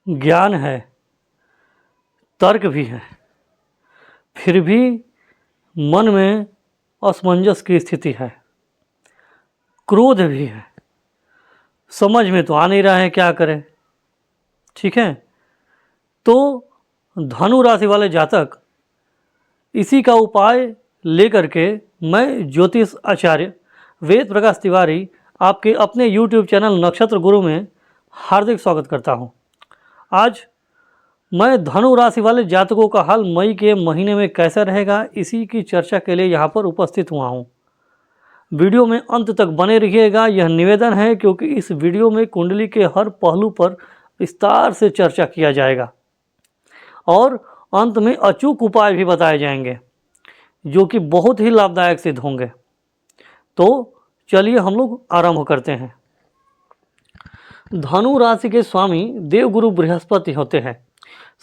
ज्ञान है, तर्क भी है, फिर भी मन में असमंजस की स्थिति है, क्रोध भी है, समझ में तो आ नहीं रहा है क्या करें। ठीक है, तो धनु राशि वाले जातक इसी का उपाय लेकर के मैं ज्योतिष आचार्य वेद प्रकाश तिवारी आपके अपने YouTube चैनल नक्षत्र गुरु में हार्दिक स्वागत करता हूं। आज मैं धनु राशि वाले जातकों का हाल मई के महीने में कैसा रहेगा, इसी की चर्चा के लिए यहाँ पर उपस्थित हुआ हूँ। वीडियो में अंत तक बने रहिएगा, यह निवेदन है क्योंकि इस वीडियो में कुंडली के हर पहलू पर विस्तार से चर्चा किया जाएगा और अंत में अचूक उपाय भी बताए जाएंगे जो कि बहुत ही लाभदायक सिद्ध होंगे। तो चलिए हम लोग आरंभ करते हैं। धनु राशि के स्वामी देवगुरु बृहस्पति होते हैं,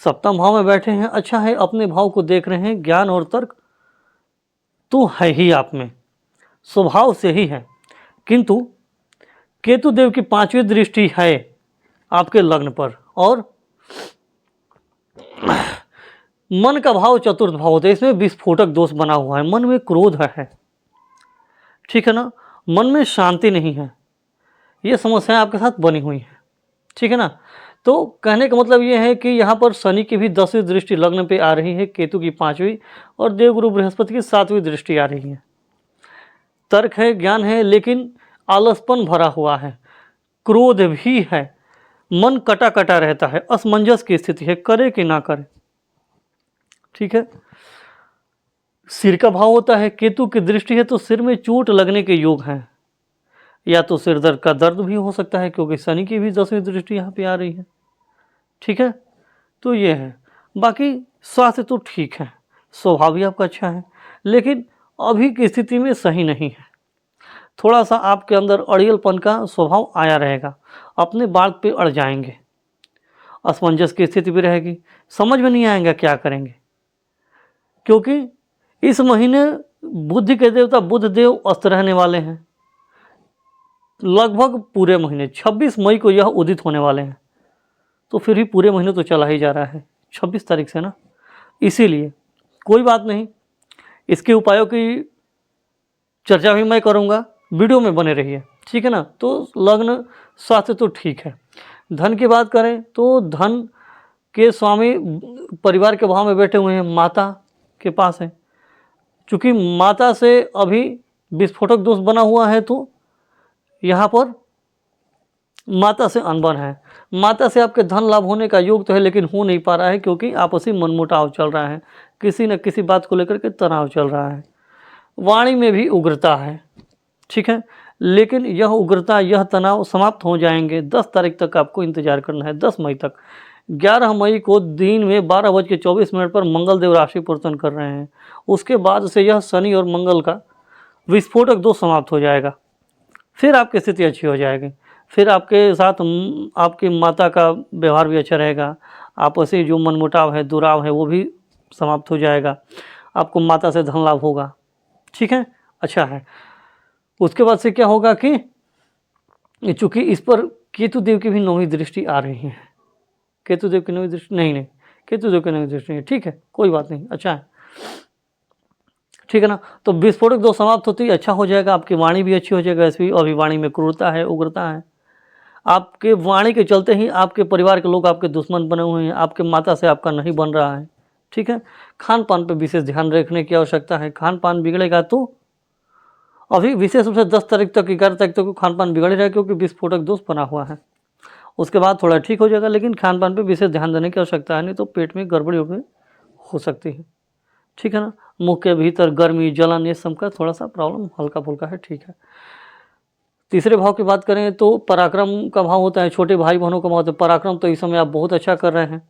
सप्तम भाव में बैठे हैं। अच्छा है, अपने भाव को देख रहे हैं। ज्ञान और तर्क तो है ही आप में, स्वभाव से ही है, किंतु केतु देव की 5वीं दृष्टि है आपके लग्न पर और मन का भाव चतुर्थ भाव होता है। इसमें विस्फोटक दोष बना हुआ है, मन में क्रोध है। ठीक है ना, मन में शांति नहीं है, ये समस्याएं आपके साथ बनी हुई हैं। ठीक है ना, तो कहने का मतलब ये है कि यहाँ पर शनि की भी 10वीं दृष्टि लग्न पे आ रही है, केतु की 5वीं और देवगुरु बृहस्पति की 7वीं दृष्टि आ रही है। तर्क है, ज्ञान है, लेकिन आलसपन भरा हुआ है, क्रोध भी है, मन कटा कटा रहता है, असमंजस की स्थिति है, करे कि ना करे। ठीक है, सिर का भाव होता है, केतु की दृष्टि है तो सिर में चोट लगने के योग हैं, या तो सिर दर्द का दर्द भी हो सकता है क्योंकि शनि की भी 10वीं दृष्टि यहाँ पे आ रही है। ठीक है, तो ये है। बाकी स्वास्थ्य तो ठीक है, स्वभाव भी आपका अच्छा है, लेकिन अभी की स्थिति में सही नहीं है। थोड़ा सा आपके अंदर अड़ियलपन का स्वभाव आया रहेगा, अपने बात पे अड़ जाएंगे, असमंजस की स्थिति भी रहेगी, समझ में नहीं आएगा क्या करेंगे, क्योंकि इस महीने बुद्धि के देवता बुध देव अस्त रहने वाले हैं। लगभग पूरे महीने 26 मई को यह उदित होने वाले हैं, तो फिर भी पूरे महीने तो चला ही जा रहा है 26 तारीख से ना। इसीलिए कोई बात नहीं, इसके उपायों की चर्चा भी मैं करूंगा, वीडियो में बने रहिए। ठीक है ना, तो लग्न स्वास्थ्य तो ठीक है। धन की बात करें तो धन के स्वामी परिवार के भाव में बैठे हुए हैं, माता के पास है। चूँकि माता से अभी विस्फोटक दोष बना हुआ है तो यहाँ पर माता से अनबन है। माता से आपके धन लाभ होने का योग तो है, लेकिन हो नहीं पा रहा है क्योंकि आपसी मनमुटाव चल रहा है, किसी न किसी बात को लेकर के तनाव चल रहा है। वाणी में भी उग्रता है। ठीक है, लेकिन यह उग्रता, यह तनाव समाप्त हो जाएंगे। 10 तारीख तक आपको इंतजार करना है, 10 मई तक। 11 मई को दिन में 12:24 पर मंगल देव राशि परिवर्तन कर रहे हैं। उसके बाद से यह शनि और मंगल का विस्फोटक दोष समाप्त हो जाएगा, फिर आपकी स्थिति अच्छी हो जाएगी। फिर आपके साथ आपकी माता का व्यवहार भी अच्छा रहेगा, आपसी जो मनमुटाव है, दुराव है, वो भी समाप्त हो जाएगा, आपको माता से धन लाभ होगा। ठीक है, अच्छा है। उसके बाद से क्या होगा कि चूँकि इस पर केतु देव की भी 9वीं दृष्टि आ रही है। केतु देव की 9वीं दृष्टि नहीं, केतु देव की 9वीं दृष्टि नहीं। ठीक है, कोई बात नहीं, अच्छा है। ठीक है ना, तो विस्फोटक दो समाप्त होती, अच्छा हो जाएगा, आपकी वाणी भी अच्छी हो जाएगा। ऐसी अभी वाणी में क्रूरता है, उग्रता है, आपके वाणी के चलते ही आपके परिवार के लोग आपके दुश्मन बने हुए हैं, आपके माता से आपका नहीं बन रहा है। ठीक है, खान पान पर विशेष ध्यान रखने की आवश्यकता है। खान पान बिगड़ेगा तो अभी विशेष रूप से 10 तारीख तक, 11 तारीख तक खान पान बिगड़ रहेगा क्योंकि विस्फोटक दोष बना हुआ है। उसके बाद थोड़ा ठीक हो जाएगा, लेकिन खान पान पर विशेष ध्यान देने की आवश्यकता है, नहीं तो पेट में गड़बड़ी हो सकती है। ठीक है ना, मुंह के भीतर गर्मी, जलन, ये सब का थोड़ा सा प्रॉब्लम हल्का फुल्का है। ठीक है, तीसरे भाव की बात करें तो पराक्रम का भाव होता है, छोटे भाई बहनों का भाव होता है। पराक्रम तो इस समय आप बहुत अच्छा कर रहे हैं,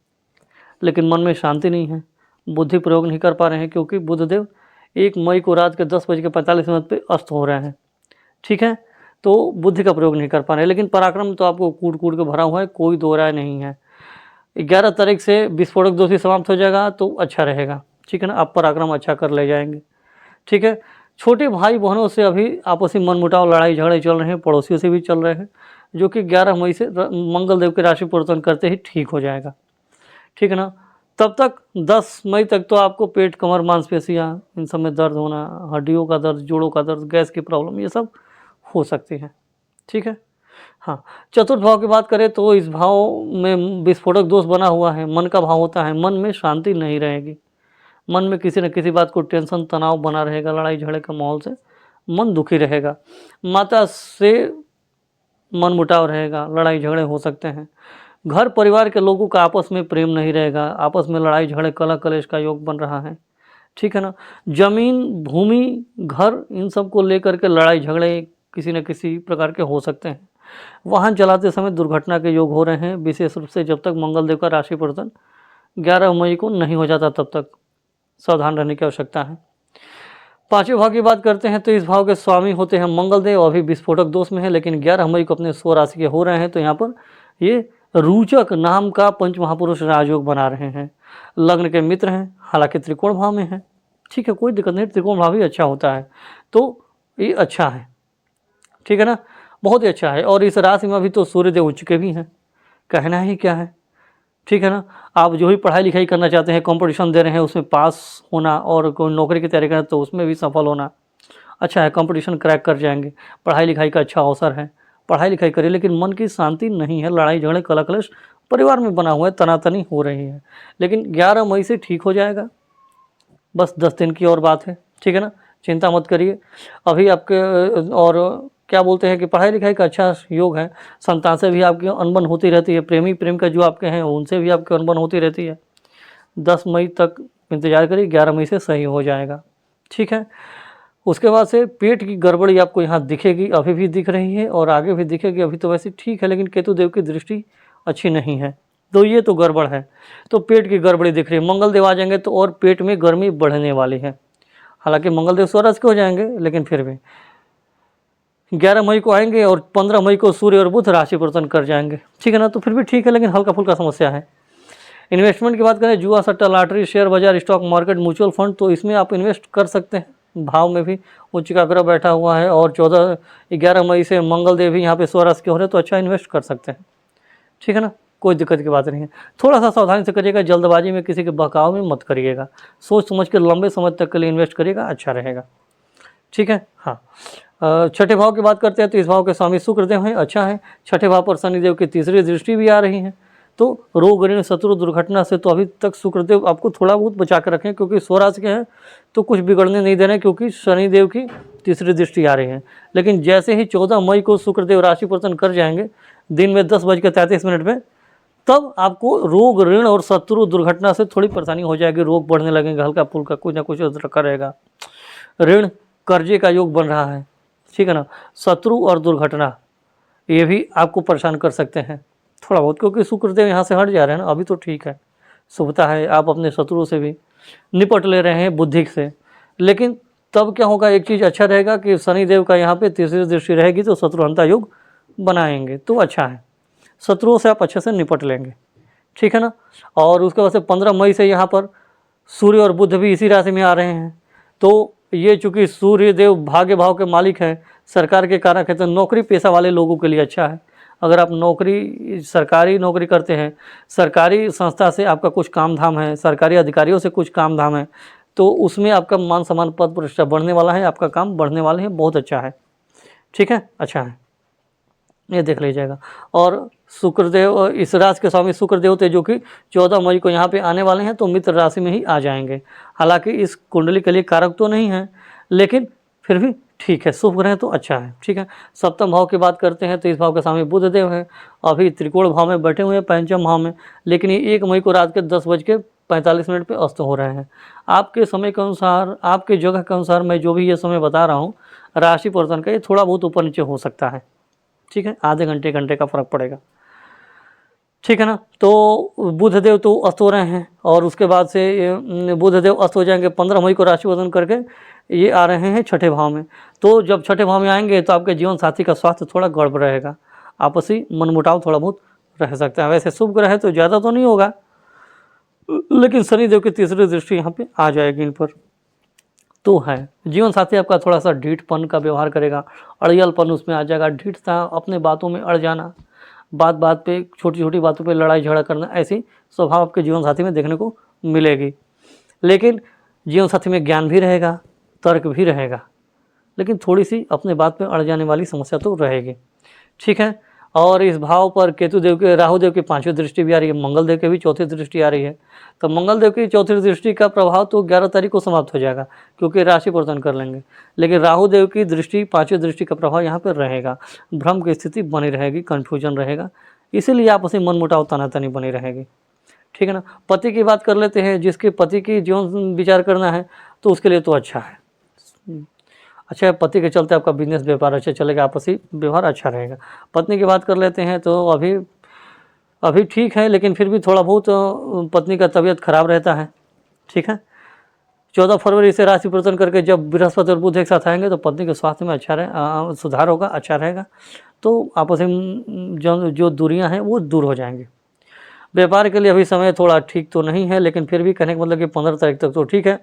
लेकिन मन में शांति नहीं है, बुद्धि प्रयोग नहीं कर पा रहे हैं क्योंकि बुधदेव 1 मई को रात के 10:45 पे अस्त हो रहे हैं। ठीक है, तो बुद्धि का प्रयोग नहीं कर पा रहे हैं, लेकिन पराक्रम तो आपको कूट कूट के भरा हुआ है, कोई दो राय नहीं है। 11 तारीख से विस्फोटक दोष भी समाप्त हो जाएगा तो अच्छा रहेगा। ठीक है ना, आप पराक्रम अच्छा कर ले जाएंगे। ठीक है, छोटे भाई बहनों से अभी आपसी मनमुटाव, लड़ाई झगड़े चल रहे हैं, पड़ोसियों से भी चल रहे हैं, जो कि 11 मई से मंगल देव के राशि परिवर्तन करते ही ठीक हो जाएगा, ठीक है ना। तब तक 10 मई तक तो आपको पेट, कमर, मांसपेशियाँ इन सब में दर्द होना, हड्डियों का दर्द, जोड़ों का दर्द, गैस की प्रॉब्लम, ये सब हो सकती है, ठीक है। हाँ, चतुर्थ भाव की बात करें तो इस भाव में विस्फोटक दोष बना हुआ है, मन का भाव होता है, मन में शांति नहीं रहेगी, मन में किसी न किसी बात को टेंशन, तनाव बना रहेगा, लड़ाई झगड़े का माहौल से मन दुखी रहेगा, माता से मनमुटाव रहेगा, लड़ाई झगड़े हो सकते हैं, घर परिवार के लोगों का आपस में प्रेम नहीं रहेगा, आपस में लड़ाई झगड़े, कलह कलेश का योग बन रहा है, ठीक है ना। जमीन, भूमि, घर, इन सब को लेकर के लड़ाई झगड़े किसी न किसी प्रकार के हो सकते हैं। वाहन चलाते समय दुर्घटना के योग हो रहे हैं, विशेष रूप से जब तक मंगल देव का राशि परिवर्तन 11 मई को नहीं हो जाता तब तक सावधान रहने की आवश्यकता है। पांचवें भाव की बात करते हैं तो इस भाव के स्वामी होते हैं मंगल देव, अभी विस्फोटक दोष में है, लेकिन 11 मई को अपने स्व राशि के हो रहे हैं, तो यहाँ पर ये रोचक नाम का पंच महापुरुष राजयोग बना रहे हैं। लग्न के मित्र हैं, हालांकि त्रिकोण भाव में है, ठीक है, कोई दिक्कत नहीं, त्रिकोण भाव ही अच्छा होता है, तो ये अच्छा है, ठीक है ना, बहुत ही अच्छा है। और इस राशि में अभी तो सूर्यदेव उच्च के भी हैं, कहना ही क्या है, ठीक है ना। आप जो भी पढ़ाई लिखाई करना चाहते हैं, कंपटीशन दे रहे हैं, उसमें पास होना और कोई नौकरी की तैयारी करना तो उसमें भी सफल होना अच्छा है, कंपटीशन क्रैक कर जाएंगे, पढ़ाई लिखाई का अच्छा अवसर है, पढ़ाई लिखाई करिए, लेकिन मन की शांति नहीं है, लड़ाई झगड़े, कलह कलेश परिवार में बना हुआ है, तनातनी हो रही है, लेकिन 11 मई से ठीक हो जाएगा, बस 10 दिन की और बात है, ठीक है ना, चिंता मत करिए। अभी आपके और क्या बोलते हैं कि पढ़ाई लिखाई का अच्छा योग है, संतान से भी आपकी अनबन होती रहती है, प्रेमी प्रेम का जो आपके हैं उनसे भी आपकी अनबन होती रहती है, 10 मई तक इंतजार करिए, 11 मई से सही हो जाएगा, ठीक है। उसके बाद से पेट की गड़बड़ी आपको यहाँ दिखेगी, अभी भी दिख रही है और आगे भी दिखेगी, अभी तो वैसे ठीक है, लेकिन केतु देव की दृष्टि अच्छी नहीं है, तो ये तो गड़बड़ है, तो पेट की गड़बड़ी दिख रही है। मंगल देव आ जाएंगे तो और पेट में गर्मी बढ़ने वाली है, हालांकि मंगल देव स्वराज के हो जाएंगे, लेकिन फिर भी 11 मई को आएंगे और 15 मई को सूर्य और बुध राशि परिवर्तन कर जाएंगे, ठीक है ना, तो फिर भी ठीक है, लेकिन हल्का फुल्का समस्या है। इन्वेस्टमेंट की बात करें, जुआ, सट्टा, लॉटरी, शेयर बाजार, स्टॉक मार्केट, म्यूचुअल फंड, तो इसमें आप इन्वेस्ट कर सकते हैं। भाव में भी उच्च का ग्रह बैठा हुआ है और 11 मई से मंगल देव भी यहाँ पे स्वराशि के हो रहे हैं, तो अच्छा इन्वेस्ट कर सकते हैं, ठीक है ना, कोई दिक्कत की बात नहीं है। थोड़ा सा सावधानी से करिएगा, जल्दबाजी में किसी के बहकाव में मत करिएगा, सोच समझ के लंबे समय तक के लिए इन्वेस्ट करिएगा, अच्छा रहेगा, ठीक है। हाँ, छठे भाव की बात करते हैं तो इस भाव के स्वामी शुक्रदेव हैं, अच्छा है। छठे भाव पर शनिदेव की तीसरी दृष्टि भी आ रही है, तो रोग, ऋण, शत्रु, दुर्घटना से तो अभी तक शुक्रदेव आपको थोड़ा बहुत बचा कर रखें, क्योंकि स्वराज के हैं तो कुछ बिगड़ने नहीं दे रहे हैं, क्योंकि शनिदेव की तीसरी दृष्टि आ रही है। लेकिन जैसे ही 14 मई को शुक्रदेव राशि परिवर्तन कर जाएंगे दिन में 10:33 में, तब आपको रोग, ऋण और शत्रु, दुर्घटना से थोड़ी परेशानी हो जाएगी, रोग बढ़ने लगेंगे, हल्का फुल्का कुछ ना कुछ रखा रहेगा, ऋण, कर्जे का योग बन रहा है, ठीक है ना, शत्रु और दुर्घटना ये भी आपको परेशान कर सकते हैं थोड़ा बहुत, क्योंकि शुक्रदेव यहाँ से हट जा रहे हैं ना, अभी तो ठीक है, शुभता है, आप अपने शत्रुओं से भी निपट ले रहे हैं बुद्धि से। लेकिन तब क्या होगा, एक चीज़ अच्छा रहेगा कि शनिदेव का यहाँ पे तीसरी दृष्टि रहेगी, तो शत्रुहंता योग बनाएंगे, तो अच्छा है, शत्रुओं से आप अच्छे से निपट लेंगे, ठीक है ना। और उसके बाद से 15 मई से यहाँ पर सूर्य और बुध भी इसी राशि में आ रहे हैं, तो ये चूँकि सूर्य देव भाग्य भाव के मालिक हैं, सरकार के कारक है, तो नौकरी पेशा वाले लोगों के लिए अच्छा है। अगर आप सरकारी नौकरी करते हैं, सरकारी संस्था से आपका कुछ काम धाम है, सरकारी अधिकारियों से कुछ काम धाम है, तो उसमें आपका मान सम्मान, पद प्रतिष्ठा बढ़ने वाला है, आपका काम बढ़ने वाले हैं, बहुत अच्छा है, ठीक है, अच्छा है, ये देख लीजिएगा। और शुक्रदेव, इस राशि के स्वामी शुक्रदेव थे, जो कि 14 मई को यहाँ पे आने वाले हैं, तो मित्र राशि में ही आ जाएंगे। हालांकि इस कुंडली के लिए कारक तो नहीं है, लेकिन फिर भी ठीक है, शुभ ग्रह तो अच्छा है, ठीक है। सप्तम भाव की बात करते हैं तो इस भाव के स्वामी बुधदेव हैं, अभी त्रिकोण भाव में बैठे हुए हैं, पंचम भाव में, लेकिन ये 1 मई को रात के 10:45 पे अस्त हो रहे हैं। आपके समय के अनुसार, आपके जगह के अनुसार मैं जो भी ये समय बता रहा हूँ, राशि परिवर्तन का ये थोड़ा बहुत ऊपर नीचे हो सकता है, ठीक है, आधे घंटे का फर्क पड़ेगा, ठीक है ना। तो बुधदेव तो अस्त हो रहे हैं और उसके बाद से बुधदेव अस्त हो जाएंगे 15 मई को राशि परिवर्तन करके, ये आ रहे हैं छठे भाव में। तो जब छठे भाव में आएंगे तो आपके जीवन साथी का स्वास्थ्य थोड़ा गड़बड़ रहेगा, आपसी मनमुटाव थोड़ा बहुत रह सकता है। वैसे शुभ ग्रह है तो ज़्यादा तो नहीं होगा, लेकिन शनिदेव की तीसरी दृष्टि यहाँ पे आ जाएगी इन पर, तो है। जीवन साथी आपका थोड़ा सा ढीठपन का व्यवहार करेगा, अड़ियलपन उसमें आ जाएगा, ढीठता, अपने बातों में अड़ जाना, बात बात पे, छोटी छोटी बातों पे लड़ाई झगड़ा करना, ऐसी स्वभाव आपके जीवन साथी में देखने को मिलेगी। लेकिन जीवन साथी में ज्ञान भी रहेगा, तर्क भी रहेगा, लेकिन थोड़ी सी अपने बात पे अड़ जाने वाली समस्या तो रहेगी। ठीक है। और इस भाव पर केतु देव के, राहु देव की 5वीं दृष्टि भी आ रही है, मंगल देव की भी 4थी दृष्टि आ रही है। तो मंगल देव की 4थी दृष्टि का प्रभाव तो 11 तारीख को समाप्त हो जाएगा, क्योंकि राशि परिवर्तन कर लेंगे। लेकिन राहु देव की दृष्टि, 5वीं दृष्टि का प्रभाव यहाँ पर रहेगा, भ्रम की स्थिति बनी रहेगी, कन्फ्यूजन रहेगा, इसीलिए आपस में मनमुटाव, तनातनी बनी रहेगी। ठीक है ना। पति की बात कर लेते हैं, जिसके पति की जीवन विचार करना है तो उसके लिए तो अच्छा है, अच्छा है। पति के चलते आपका बिजनेस व्यापार अच्छा चलेगा, आपसी व्यवहार अच्छा रहेगा। पत्नी की बात कर लेते हैं तो अभी ठीक है, लेकिन फिर भी थोड़ा बहुत पत्नी का तबीयत खराब रहता है। ठीक है। 14 फरवरी से राशि परिवर्तन करके जब बृहस्पति और बुध एक साथ आएंगे तो पत्नी के स्वास्थ्य में अच्छा सुधार होगा, अच्छा रहेगा। तो आपस में जो दूरियां हैं वो दूर हो जाएंगी। व्यापार के लिए अभी समय थोड़ा ठीक तो नहीं है, लेकिन फिर भी कहने का मतलब कि 15 तारीख तक तो ठीक है।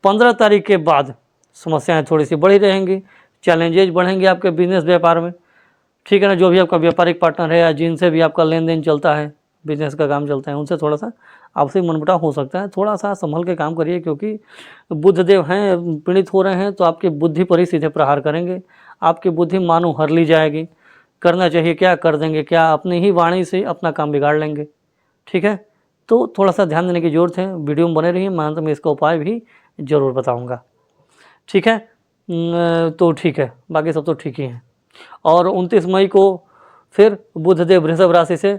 15 तारीख के बाद समस्याएं थोड़ी सी बढ़ी रहेंगी, चैलेंजेज बढ़ेंगे आपके बिजनेस व्यापार में। ठीक है ना। जो भी आपका व्यापारिक पार्टनर है या जिनसे भी आपका लेन देन चलता है, बिजनेस का काम चलता है, उनसे थोड़ा सा आपसी मनमुटाव हो सकता है। थोड़ा सा संभल के काम करिए, क्योंकि बुधदेव हैं, पीड़ित हो रहे हैं, तो आपकी बुद्धि पर ही सीधे प्रहार करेंगे। आपकी बुद्धि मानो हर ली जाएगी, करना चाहिए क्या कर देंगे, क्या अपनी ही वाणी से अपना काम बिगाड़ लेंगे। ठीक है। तो थोड़ा सा ध्यान देने की जरूरत है। वीडियो में बने रहिए, मैं अंत में इसका उपाय भी जरूर बताऊँगा। ठीक है। तो ठीक है, बाकी सब तो ठीक ही हैं। और 29 मई को फिर बुधदेव वृषभ राशि से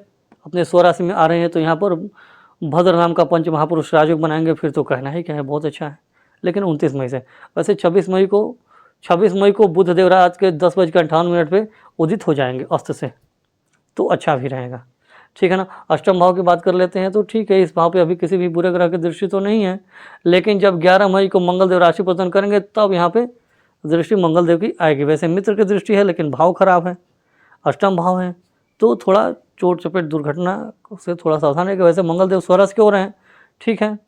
अपने स्वराशि में आ रहे हैं, तो यहाँ पर भद्र नाम का पंच महापुरुष राजयोग बनाएंगे, फिर तो कहना ही क्या है, बहुत अच्छा है। लेकिन 29 मई से, वैसे 26 मई को बुधदेव रात के 10:58 पे उदित हो जाएंगे अस्त से, तो अच्छा भी रहेगा। ठीक है ना। अष्टम भाव की बात कर लेते हैं तो ठीक है, इस भाव पे अभी किसी भी बुरे ग्रह की दृष्टि तो नहीं है, लेकिन जब 11 मई को मंगल देव राशि परिवर्तन करेंगे तब यहाँ पे दृष्टि मंगल देव की आएगी। वैसे मित्र की दृष्टि है, लेकिन भाव खराब है, अष्टम भाव है, तो थोड़ा चोट चपेट दुर्घटना से थोड़ा सावधान रहेगा। वैसे मंगल देव स्वराशि के हो रहे हैं, ठीक है,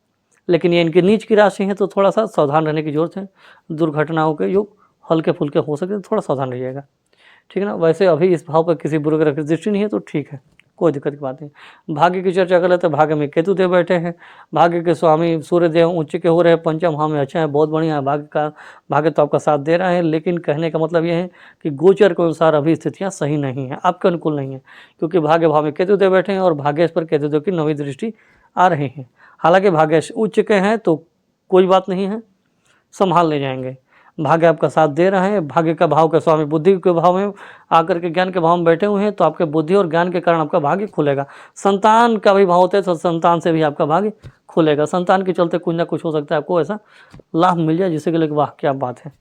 लेकिन ये इनकी नीच की राशि है, तो थोड़ा सा सावधान रहने की जरूरत है। दुर्घटनाओं के योग हल्के फुल्के हो सकते हैं, थोड़ा सावधान रहिएगा। ठीक है ना। वैसे अभी इस भाव पर किसी बुरे ग्रह की दृष्टि नहीं है, तो ठीक है, कोई दिक्कत की बात नहीं। भाग्य की चर्चा कर लेते हैं। भाग्य में केतु देव बैठे हैं, भाग्य के स्वामी सूर्य देव उच्च के हो रहे हैं, पंचम भाव में अच्छा है, बहुत बढ़िया है। भाग्य तो आपका साथ दे रहा है, लेकिन कहने का मतलब यह है कि गोचर के अनुसार अभी स्थितियां सही नहीं है, आपके अनुकूल नहीं है, क्योंकि भाग्य भाव में केतु देव बैठे हैं और भाग्येश पर केतु देव की 9वीं दृष्टि आ रही है। हालांकि भाग्येश उच्च के हैं तो कोई बात नहीं है, संभाल ले जाएंगे। भाग्य आपका साथ दे रहा है। भाग्य का भाव का स्वामी बुद्धि के भाव में आकर के ज्ञान के भाव में बैठे हुए हैं, तो आपके बुद्धि और ज्ञान के कारण आपका भाग्य खुलेगा। संतान का भी भाव होता है, तो संतान से भी आपका भाग्य खुलेगा। संतान के चलते कुछ ना कुछ हो सकता है, आपको ऐसा लाभ मिल जाए जिससे कि लगे वाह क्या बात है।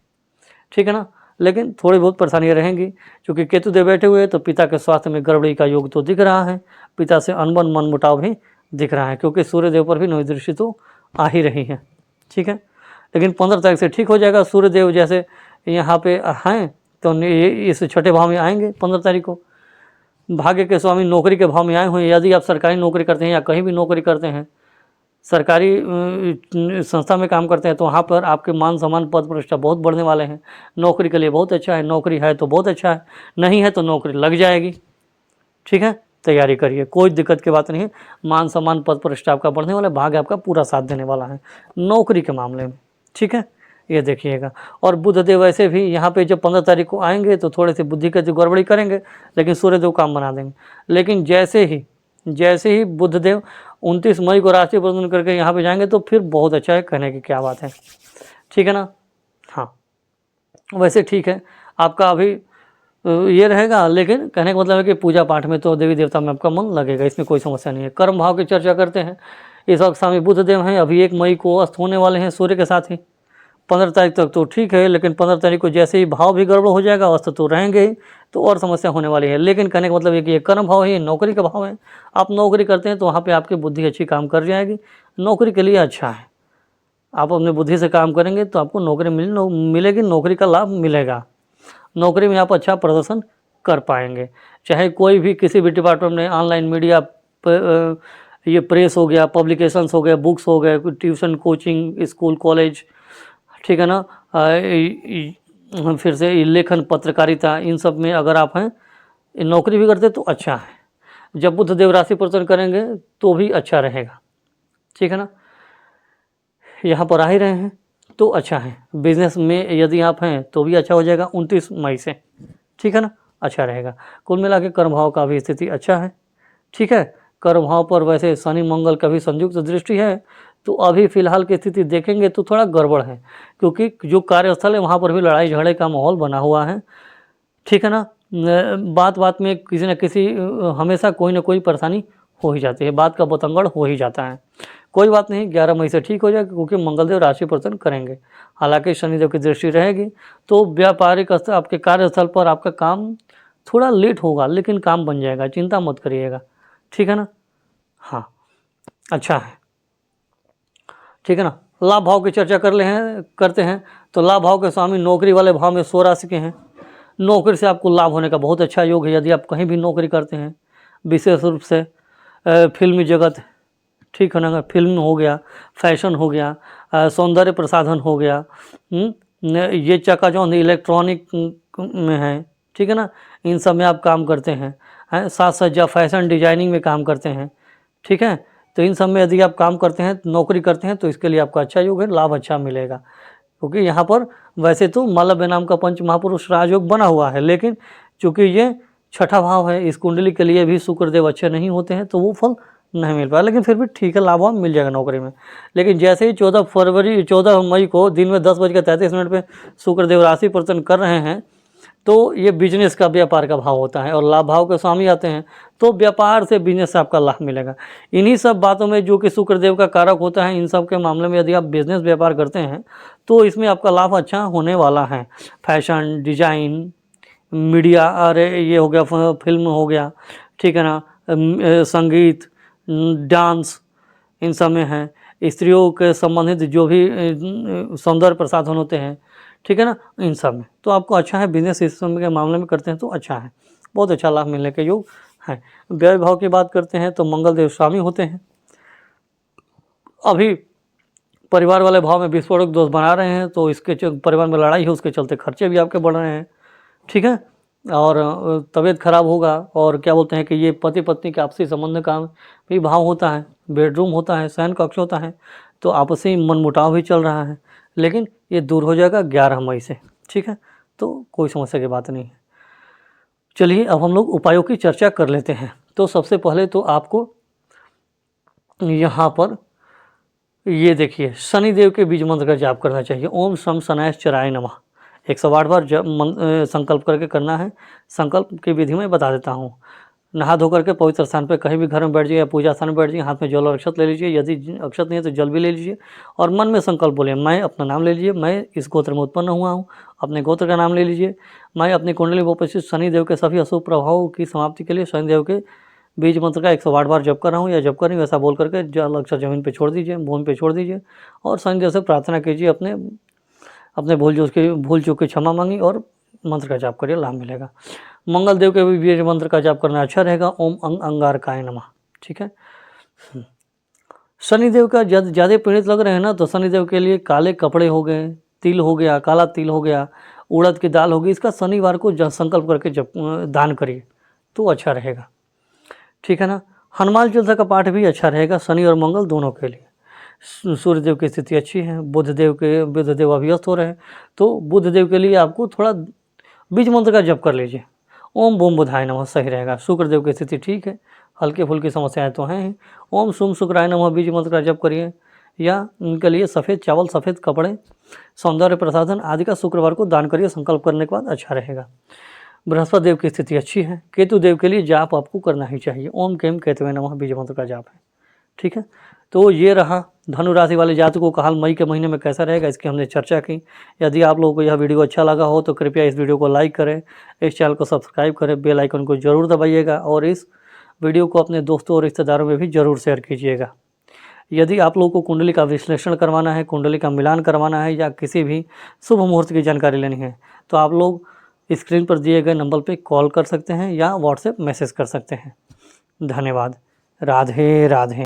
ठीक है ना। लेकिन थोड़ी बहुत परेशानियाँ रहेंगी, क्योंकि केतु देव बैठे हुए हैं, तो पिता के स्वास्थ्य में गड़बड़ी का योग तो दिख रहा है, पिता से अनबन मनमुटाव भी दिख रहा है, क्योंकि सूर्य देव पर भी 9वीं दृष्टि तो आ ही रही है। ठीक है। लेकिन 15 तारीख से ठीक हो जाएगा। सूर्य देव जैसे यहाँ पे हैं, तो इस छठे भाव में आएंगे 15 तारीख को। भाग्य के स्वामी नौकरी के भाव में आए हुए हैं। यदि आप सरकारी नौकरी करते हैं या कहीं भी नौकरी करते हैं, सरकारी संस्था में काम करते हैं, तो वहाँ पर आपके मान सम्मान पद प्रतिष्ठा बहुत बढ़ने वाले हैं। नौकरी के लिए बहुत अच्छा है, नौकरी है तो बहुत अच्छा है, नहीं है तो नौकरी लग जाएगी। ठीक है। तैयारी करिए, कोई दिक्कत की बात नहीं है। मान सम्मान पद प्रतिष्ठा आपका बढ़ने वाला है, भाग्य आपका पूरा साथ देने वाला है नौकरी के मामले में। ठीक है, ये देखिएगा। और बुधदेव वैसे भी यहाँ पे जब 15 तारीख को आएंगे तो थोड़े से बुद्धि का जो गड़बड़ी करेंगे, लेकिन सूर्यदेव काम बना देंगे। लेकिन जैसे ही बुधदेव 29 मई को राशि परिवर्तन करके यहाँ पे जाएंगे, तो फिर बहुत अच्छा है, कहने की क्या बात है। ठीक है ना। हाँ, वैसे ठीक है, आपका अभी ये रहेगा, लेकिन कहने का मतलब है कि पूजा पाठ में तो देवी देवता में आपका मन लगेगा, इसमें कोई समस्या नहीं है। कर्म भाव की चर्चा करते हैं। इस वक्त स्वामी बुधदेव हैं, अभी 1 मई को अस्त होने वाले हैं सूर्य के साथ ही। 15 तारीख तक तो ठीक है, लेकिन 15 तारीख को जैसे ही भाव भी गड़बड़ हो जाएगा, अस्त तो रहेंगे ही, तो और समस्या होने वाली है। लेकिन कहने का मतलब है कि ये कर्म भाव है, ये नौकरी का भाव है। आप नौकरी करते हैं तो वहाँ पर आपकी बुद्धि अच्छी काम कर जाएगी, नौकरी के लिए अच्छा है। आप अपनी बुद्धि से काम करेंगे तो आपको नौकरी मिलेगी, नौकरी का लाभ मिलेगा। नौकरी में आप अच्छा प्रदर्शन कर पाएंगे। चाहे कोई भी किसी भी डिपार्टमेंट में, ऑनलाइन मीडिया, ये प्रेस हो गया, पब्लिकेशंस हो गया, बुक्स हो गए, ट्यूशन, कोचिंग, स्कूल, कॉलेज, ठीक है ना। फिर से लेखन, पत्रकारिता, इन सब में अगर आप हैं, नौकरी भी करते तो अच्छा है। जब बुध देव राशि परिवर्तन करेंगे तो भी अच्छा रहेगा, ठीक है ना। यहाँ पर आ ही रहे हैं तो अच्छा है। बिजनेस में यदि आप हैं तो भी अच्छा हो जाएगा 29 मई से, ठीक है ना, अच्छा रहेगा। कुल मिला के कर्म भाव का भी स्थिति अच्छा है, ठीक है। कर्म भाव पर वैसे शनि मंगल का भी संयुक्त दृष्टि है, तो अभी फिलहाल की स्थिति देखेंगे तो थोड़ा गड़बड़ है, क्योंकि जो कार्यस्थल है वहाँ पर भी लड़ाई झगड़े का माहौल बना हुआ है, ठीक है ना। बात बात में किसी न किसी हमेशा कोई ना कोई परेशानी हो ही जाती है, बात का बतंगड़ हो ही जाता है। कोई बात नहीं, 11 मई से ठीक हो जाएगा, क्योंकि मंगलदेव राशि परिवर्तन करेंगे। हालांकि शनिदेव की दृष्टि रहेगी, तो व्यापारिक स्तर, आपके कार्यस्थल पर आपका काम थोड़ा लेट होगा, लेकिन काम बन जाएगा, चिंता मत करिएगा, ठीक है ना। हाँ, अच्छा है, ठीक है ना। लाभ भाव की चर्चा करते हैं। तो लाभ भाव के स्वामी नौकरी वाले भाव में 100 राशि के हैं। नौकरी से आपको लाभ होने का बहुत अच्छा योग है, यदि आप कहीं भी नौकरी करते हैं, विशेष रूप से फिल्मी जगत, ठीक है ना, फिल्म हो गया, फैशन हो गया, सौंदर्य प्रसाधन हो गया, ये चकाचौंध इलेक्ट्रॉनिक में है, ठीक है ना, इन सब में आप काम करते हैं, साज सज्जा फैशन डिजाइनिंग में काम करते हैं, ठीक है। तो इन सब में यदि आप काम करते हैं, नौकरी करते हैं, तो इसके लिए आपका अच्छा योग है, लाभ अच्छा मिलेगा। क्योंकि यहाँ पर वैसे तो मालव्य नाम का पंच महापुरुष राजयोग बना हुआ है, लेकिन चूंकि ये छठा भाव है, इस कुंडली के लिए भी शुक्रदेव अच्छे नहीं होते हैं, तो वो फल नहीं मिल पाया, लेकिन फिर भी ठीक है, लाभ मिल जाएगा नौकरी में। लेकिन जैसे ही 14 मई को दिन में 10:33 पे शुक्रदेव राशि परिवर्तन कर रहे हैं, तो ये बिजनेस का, व्यापार का भाव होता है, और लाभ भाव के स्वामी आते हैं, तो व्यापार से, बिजनेस से आपका लाभ मिलेगा। इन्हीं सब बातों में जो कि शुक्रदेव का कारक होता है, इन सब के मामले में यदि आप बिजनेस व्यापार करते हैं, तो इसमें आपका लाभ अच्छा होने वाला है। फैशन डिजाइन, मीडिया, अरे ये हो गया, फिल्म हो गया, ठीक है ना, संगीत, डांस, इन सब में है। स्त्रियों के संबंधित जो भी सौंदर्य प्रसाधन होते हैं, ठीक है ना, इन सब में तो आपको अच्छा है। बिजनेस इस समय के मामले में करते हैं तो अच्छा है, बहुत अच्छा लाभ मिलने के योग है। व्यय भाव की बात करते हैं तो मंगल देव स्वामी होते हैं। अभी परिवार वाले भाव में विस्फोटक दोष बना रहे हैं, तो इसके परिवार में लड़ाई है, उसके चलते खर्चे भी आपके बढ़ रहे हैं, ठीक है। और तबीयत खराब होगा, और क्या बोलते हैं कि ये पति पत्नी के आपसी संबंध का भी भाव होता है, बेडरूम होता है, शयन कक्ष होता है, तो आपसी मनमुटाव भी चल रहा है, लेकिन ये दूर हो जाएगा 11 मई से, ठीक है। तो कोई समस्या की बात नहीं है। चलिए अब हम लोग उपायों की चर्चा कर लेते हैं। तो सबसे पहले तो आपको यहाँ पर ये देखिए, शनिदेव के बीज मंत्र का जाप करना चाहिए। ओम शम शनैश्चराय नमः 108 बार संकल्प करके करना है। संकल्प की विधि में बता देता हूँ। नहा धो करके पवित्र स्थान पर कहीं भी घर में बैठ जाइए या पूजा स्थान में बैठ जाइए, हाथ में जल और अक्षत ले लीजिए, यदि अक्षत नहीं है तो जल भी ले लीजिए, और मन में संकल्प बोलिए। मैं अपना नाम ले लीजिए, मैं इस गोत्र में उत्पन्न हुआ हूँ, अपने गोत्र का नाम ले लीजिए। मैं अपनी कुंडली में उपस्थित शनिदेव के सभी अशुभ प्रभावों की समाप्ति के लिए शनिदेव के बीज मंत्र का 108 बार जप कर रहा हूँ या जप कर रही हूँ, ऐसा बोल करके जल अक्षर जमीन पे छोड़ दीजिए, भूमि पे छोड़ दीजिए, और शनिदेव से प्रार्थना कीजिए, अपने भूल चूक की क्षमा मांगी, और मंत्र का जाप करिए, लाभ मिलेगा। मंगल देव के भी बीज मंत्र का जाप करना अच्छा रहेगा। ओम अंगारकाय नमः, ठीक है। शनिदेव का ज़्यादा पीड़ित लग रहे हैं ना, तो शनिदेव के लिए काले कपड़े हो गए, तिल हो गया, काला तिल हो गया, उड़द की दाल होगी, इसका शनिवार को संकल्प करके जब दान करिए तो अच्छा रहेगा, ठीक है ना। हनुमान चालीसा का पाठ भी अच्छा रहेगा शनि और मंगल दोनों के लिए। सूर्यदेव की स्थिति अच्छी है, बुधदेव अभियस्त हो रहे हैं, तो बुधदेव के लिए आपको थोड़ा बीज मंत्र का जप कर लीजिए। ओम बूम बुधाय नमः सही रहेगा। शुक्रदेव की स्थिति ठीक है, हल्की फुल्की समस्याएं तो हैं ही। ओम शुम शुक्राय नमः बीज मंत्र का जप करिए, या उनके लिए सफ़ेद चावल, सफ़ेद कपड़े, सौंदर्य प्रसाधन आदि का शुक्रवार को दान करिए, संकल्प करने के बाद अच्छा रहेगा। बृहस्पति देव की स्थिति अच्छी है। केतु देव के लिए जाप आपको करना ही चाहिए। ओम केम केतवे नमः बीज मंत्र का जाप है, ठीक है। तो ये रहा धनु राशि वाले जातकों का हाल मई के महीने में कैसा रहेगा, इसकी हमने चर्चा की। यदि आप लोगों को यह वीडियो अच्छा लगा हो तो कृपया इस वीडियो को लाइक करें, इस चैनल को सब्सक्राइब करें, बेल आइकन को जरूर दबाइएगा, और इस वीडियो को अपने दोस्तों और रिश्तेदारों में भी ज़रूर शेयर कीजिएगा। यदि आप लोगों को कुंडली का विश्लेषण करवाना है, कुंडली का मिलान करवाना है, या किसी भी शुभ मुहूर्त की जानकारी लेनी है, तो आप लोग स्क्रीन पर दिए गए नंबर पर कॉल कर सकते हैं या व्हाट्सएप मैसेज कर सकते हैं। धन्यवाद। राधे राधे।